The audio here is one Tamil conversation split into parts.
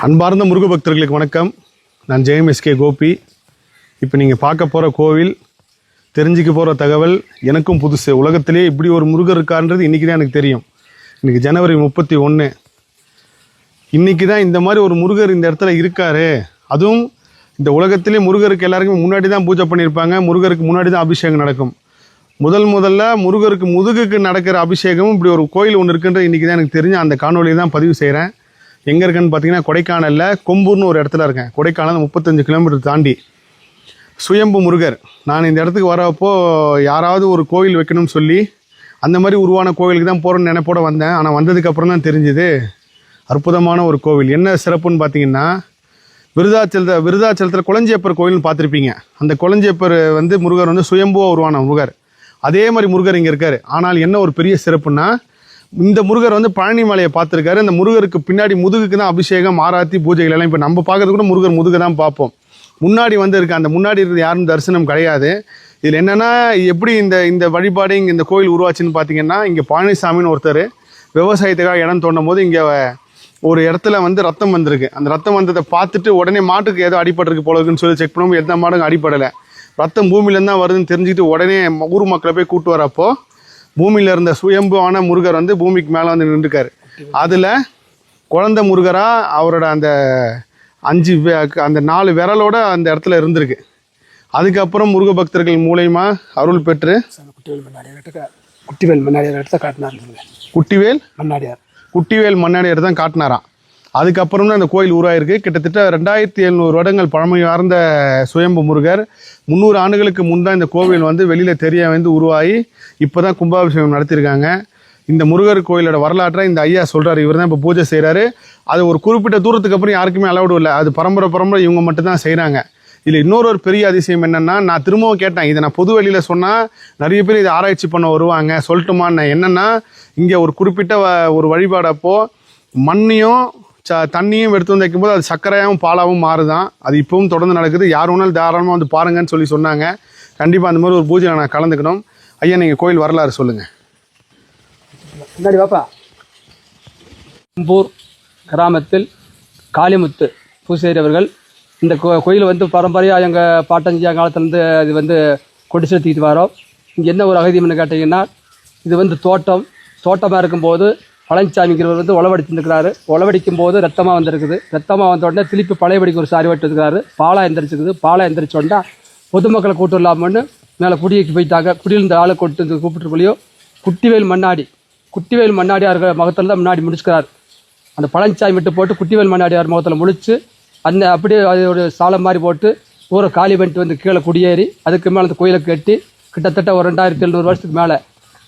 அன்பார்ந்த முருக பக்தர்களுக்கு வணக்கம். நான் ஜெயம் கோபி. இப்போ நீங்கள் பார்க்க போகிற கோவில், தெரிஞ்சிக்க போகிற தகவல் எனக்கும் புதுசு. உலகத்திலே இப்படி ஒரு முருகர் இருக்கான்றது இன்றைக்கி தான் எனக்கு தெரியும். இன்றைக்கி ஜனவரி 31. இன்றைக்கி தான் இந்த மாதிரி ஒரு முருகர் இந்த இடத்துல இருக்கார். அதுவும் இந்த உலகத்திலே முருகருக்கு எல்லாருக்குமே முன்னாடி தான் பூஜை பண்ணியிருப்பாங்க. முருகருக்கு முன்னாடி தான் அபிஷேகம் நடக்கும். முதல்ல முருகருக்கு முதுகுக்கு நடக்கிற அபிஷேகமும் இப்படி ஒரு கோயில் ஒன்று இருக்குன்றது இன்றைக்கி தான் எனக்கு தெரிஞ்சு அந்த காணொலியை தான் பதிவு செய்கிறேன். எங்கே இருக்குன்னு பார்த்தீங்கன்னா கொடைக்கானலில் கொம்பூர்னு ஒரு இடத்துல இருக்கேன். கொடைக்கானல் 35 கிலோமீட்டர் தாண்டி சுயம்பு முருகர். நான் இந்த இடத்துக்கு வரப்போ யாராவது ஒரு கோவில் வைக்கணும்னு சொல்லி அந்த மாதிரி உருவான கோவிலுக்கு தான் போகிறேன்னு நினைப்போட வந்தேன். ஆனால் வந்ததுக்கப்புறம் தான் தெரிஞ்சுது அற்புதமான ஒரு கோவில். என்ன சிறப்புன்னு பார்த்தீங்கன்னா, விருதாச்சலத்தில் குளஞ்சியப்பர் கோவில்னு பார்த்துருப்பீங்க. அந்த குளஞ்சியப்பர் முருகர் சுயம்புவாக உருவான முருகர். அதே மாதிரி முருகர் இங்கே இருக்கார். ஆனால் என்ன ஒரு பெரிய சிறப்புன்னா, இந்த முருகர் பழனி மலையை பார்த்துருக்காரு. அந்த முருகருக்கு பின்னாடி முதுகுக்கு தான் அபிஷேகம், ஆராத்தி, பூஜைகள் எல்லாம். இப்போ நம்ம பார்க்கறது கூட முருகர் முதுகை தான் பார்ப்போம். முன்னாடி இருக்கு. அந்த முன்னாடி இருக்கிறது யாரும் தரிசனம் கிடையாது. இதில் என்னென்னா, எப்படி இந்த வழிபாடு இங்கே இந்த கோயில் உருவாச்சுன்னு பார்த்தீங்கன்னா, இங்கே பழனிசாமின்னு ஒருத்தர் விவசாயத்துக்காக இடம் தோண்டும் போது இங்கே ஒரு இடத்துல ரத்தம் வந்திருக்கு. அந்த ரத்தம் வந்ததை பார்த்துட்டு உடனே மாட்டுக்கு ஏதோ அடிபட்டிருக்கு போல இருக்குன்னு சொல்லி செக் பண்ணும்போது எந்த மாட்டுக்கும் அடிப்படலை. ரத்தம் பூமியிலேருந்து தான் வருதுன்னு தெரிஞ்சுக்கிட்டு உடனே ஊர் மக்களை போய் கூட்டு வரப்போ பூமியில் இருந்த சுயம்புவான முருகர் பூமிக்கு மேலே நின்றுருக்காரு. அதில் குழந்தை முருகராக அவரோட அந்த 4 விரலோட அந்த இடத்துல இருந்திருக்கு. அதுக்கப்புறம் முருக பக்தர்கள் மூலயமா அருள் பெற்று குட்டிவேல் மண்ணாடியார் தான் காட்டினாராம். அதுக்கப்புறம் தான் அந்த கோயில் உருவாயிருக்கு. கிட்டத்தட்ட 2700 வருடங்கள் பழமை வார்ந்த சுயம்பு முருகர். 300 ஆண்டுகளுக்கு முன் தான் இந்த கோவில் வெளியில் தெரிய உருவாகி இப்போ தான் கும்பாபிஷேகம் நடத்தியிருக்காங்க. இந்த முருகர் கோயிலோட வரலாற்றை இந்த ஐயா சொல்கிறார். இவர் தான் இப்போ பூஜை செய்கிறாரு. அது ஒரு குறிப்பிட்ட தூரத்துக்கு அப்புறம் யாருக்குமே அலவுடு இல்லை. அது பரம்பரை இவங்க மட்டும்தான் செய்கிறாங்க. இதில் இன்னொரு பெரிய அதிசயம் என்னென்னா, நான் திரும்பவும் கேட்டேன், இதை நான் பொது வெளியில் சொன்னால் நிறைய பேர் இதை ஆராய்ச்சி பண்ண வருவாங்க, சொல்லட்டுமான்னு. என்னென்னா, இங்கே ஒரு குறிப்பிட்ட ஒரு வழிபாடப்போ மண்ணையும் தண்ணியும் எடுத்து வைக்கும்போது அது சர்க்கரையாகவும் பாலாகவும் மாறுதான். அது இப்பவும் தொடர்ந்து நடக்குது. யார் வேணாலும் தாராளமாக பாருங்கன்னு சொன்னாங்க. கண்டிப்பாக அந்த மாதிரி ஒரு பூஜையில் நான் கலந்துக்கணும். ஐயா, நீங்கள் கோயில் வரலாறு சொல்லுங்கள். முன்னாடி வாப்பா. கொம்பூர் கிராமத்தில் காளிமுத்து பூசேரி அவர்கள் இந்த கோயில் பரம்பரையாக எங்கள் பாட்டஞ்சியா காலத்துலேருந்து இது கொண்டு செலுத்திக்கிட்டு வரோம். இங்கே என்ன ஒரு அகதியம்னு கேட்டிங்கன்னா, இது தோட்டமாக இருக்கும்போது பழனிசாமிங்கிறவர் உழவடிச்சுருக்கிறாரு. உழவடிக்கும் போது ரத்தமாக வந்திருக்குது. ரத்தமாக வந்த உடனே திருப்பி பழையபடிக்கு ஒரு சாரி வெட்டுருக்கிறாரு. பாலாக எந்திரிச்சிருக்குது. பாலாக எந்திரிச்சோன்னா பொதுமக்களை கூட்டு இல்லாமன்னு மேலே குடியைக்கு போயிட்டாங்க. குடியிருந்த ஆளை கூப்பிட்டுருக்குள்ளேயோ குட்டிவேல் மண்ணாடியார் முகத்தில் தான் முன்னாடி முடிச்சுக்கிறார். அந்த பழனிசாமி விட்டு போட்டு குட்டிவேல் மண்ணாடியார் முகத்தில் முடிச்சு அப்படியே அது ஒரு சாலம் மாதிரி போட்டு ஊரை காலி பண்ணிட்டு கீழே குடியேறி அதுக்கு மேலே அந்த கோயிலை கட்டி கிட்டத்தட்ட ஒரு 2700 வருஷத்துக்கு மேலே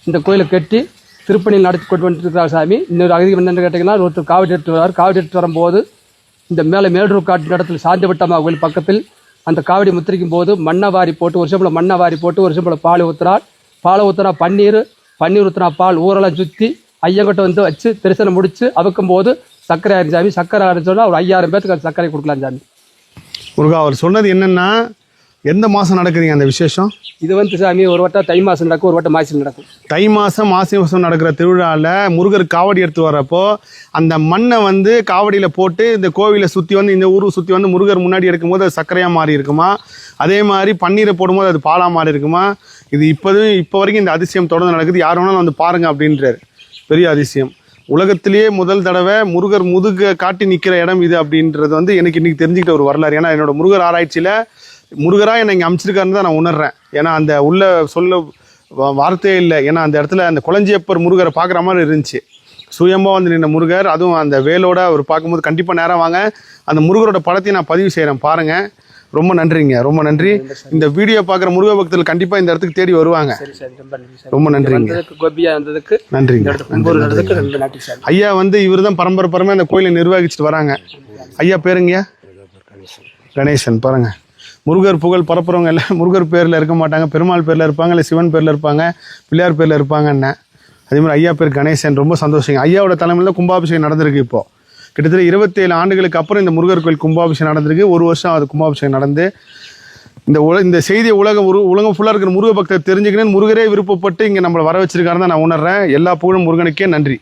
இந்த கோயிலை கட்டி திருப்பணியில் நடத்தி கொண்டு வந்துருக்கிறார் சாமி. இன்னொரு அகதி என்னென்னு கேட்டிங்கன்னா, ஒருத்தர் காவடி எடுத்து வருவார். காவடி எடுத்து வரும்போது இந்த மேலே மேலூர் காட்டு இடத்துல சாந்திவட்டமா கோயில் பக்கத்தில் அந்த காவடி முத்திரிக்கும் போது மண்ணை வாரி போட்டு ஒரு செம்பில் மண்ணை வாரி போட்டு ஒரு செம்பில் பால் ஊற்றுறா பன்னீர் ஊற்றுனா பால் ஊரெல்லாம் சுற்றி ஐயங்கிட்ட வச்சு தரிசனம் முடித்து அவுக்கும் போது சர்க்கரை ஆயிரம் சாமி. சர்க்கரை ஆரம்பிச்சோன்னா ஒரு 5000 பேருக்கு அந்த சர்க்கரை கொடுக்கலாம் சாமி. முருகா, அவர் சொன்னது என்னென்னா, எந்த மாதம் நடக்குதுங்க அந்த விசேஷம்? இது சாமி ஒரு வட்டம் தை மாதம் நடக்கும், ஒரு வட்டம் மாசி நடக்கும். தை மாதம் மாசி மாதம் நடக்கிற திருவிழாவில் முருகர் காவடி எடுத்து வரப்போ அந்த மண்ணை காவடியில் போட்டு இந்த கோவிலை சுற்றி இந்த ஊரை சுற்றி முருகர் முன்னாடி எடுக்கும்போது அது சர்க்கரையாக மாறி இருக்குமா, அதே மாதிரி பன்னீரை போடும்போது அது பாலாக மாறி இருக்குமா. இது இப்போ வரைக்கும் இந்த அதிசயம் தொடர்ந்து நடக்குது. யார் வேணாலும் பாருங்கள் அப்படின்றார். பெரிய அதிசயம். உலகத்திலேயே முதல் தடவை முருகர் முதுக காட்டி நிற்கிற இடம் இது அப்படின்றது எனக்கு இன்றைக்கி தெரிஞ்சுக்கிட்ட ஒரு வரலாறு. ஏன்னா என்னோட முருகர் ஆராய்ச்சியில் முருகராக என்னை இங்கே அமைச்சிருக்காருன்னு தான் நான் உணர்றேன். ஏன்னா அந்த உள்ள சொல்ல வார்த்தையே இல்லை. ஏன்னா அந்த இடத்துல அந்த குளஞ்சியப்பர் முருகரை பார்க்குற மாதிரி இருந்துச்சு. சுயமாக நின்ற முருகர், அதுவும் அந்த வேலோட அவர் பார்க்கும்போது கண்டிப்பாக நேரம் வாங்க. அந்த முருகரோட படத்தையும் நான் பதிவு செய்கிறேன், பாருங்கள். ரொம்ப நன்றிங்க, ரொம்ப நன்றி. இந்த வீடியோ பார்க்குற முருக பக்தர்கள் கண்டிப்பாக இந்த இடத்துக்கு தேடி வருவாங்க. ரொம்ப நன்றிங்க, நன்றிங்க. ஐயா இவர் தான் பரம்பரை அந்த கோயிலை நிர்வகிச்சுட்டு வராங்க. ஐயா பேருங்க கணேசன். பாருங்க, முருகர் புகழ் பரப்புறவங்க எல்லாம் முருகர் பேரில் இருக்க மாட்டாங்க, பெருமாள் பேரில் இருப்பாங்க, இல்லை சிவன் பேரில் இருப்பாங்க, பிள்ளையார் பேரில் இருப்பாங்கன்னு. அதே மாதிரி ஐயா பேர் கணேசன். ரொம்ப சந்தோஷங்க. ஐயாவோட தலைமையில் தான் கும்பாபிஷேகம் நடந்திருக்கு. இப்போது கிட்டத்தட்ட 27 ஆண்டுகளுக்கு அப்புறம் இந்த முருகர் கோயில் கும்பாபிஷேகம் நடந்திருக்கு. ஒரு வருஷம் அது கும்பாபிஷேகம் நடந்து இந்த செய்தியை உலகம் ஃபுல்லாக இருக்கிற முருக பக்தர் தெரிஞ்சுக்கணும்னு முருகரே விருப்பப்பட்டு இங்கே நம்மளை வர வச்சிருக்காருன்னு தான் நான் உணர்றேன். எல்லா புகழும் முருகனுக்கே. நன்றி.